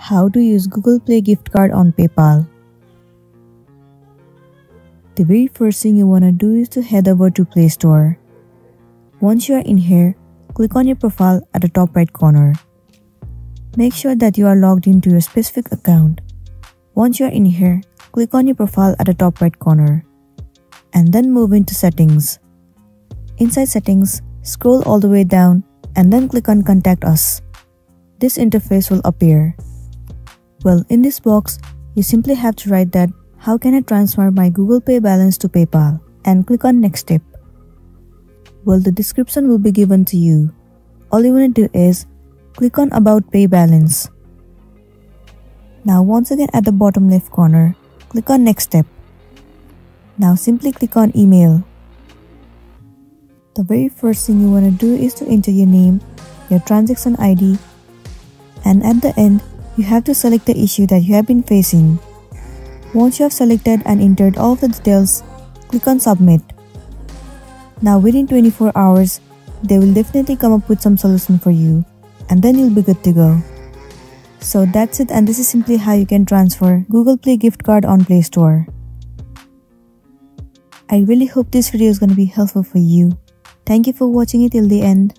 How to use Google Play gift card on PayPal. The very first thing you want to do is to head over to Play Store. Once you are in here, click on your profile at the top right corner. Make sure that you are logged into your specific account. Once you are in here, click on your profile at the top right corner. And then move into Settings. Inside Settings, scroll all the way down and then click on Contact Us. This interface will appear. Well, in this box, you simply have to write that how can I transfer my Google Pay balance to PayPal and click on Next Step. Well, the description will be given to you. All you want to do is click on About Pay Balance. Now once again at the bottom left corner, click on Next Step. Now simply click on Email. The very first thing you want to do is to enter your name, your transaction ID, and at the end, you have to select the issue that you have been facing. Once you have selected and entered all of the details, click on Submit. Now within 24 hours, they will definitely come up with some solution for you, and then you'll be good to go. So that's it, and this is simply how you can transfer Google Play gift card on Play Store. I really hope this video is going to be helpful for you. Thank you for watching it till the end.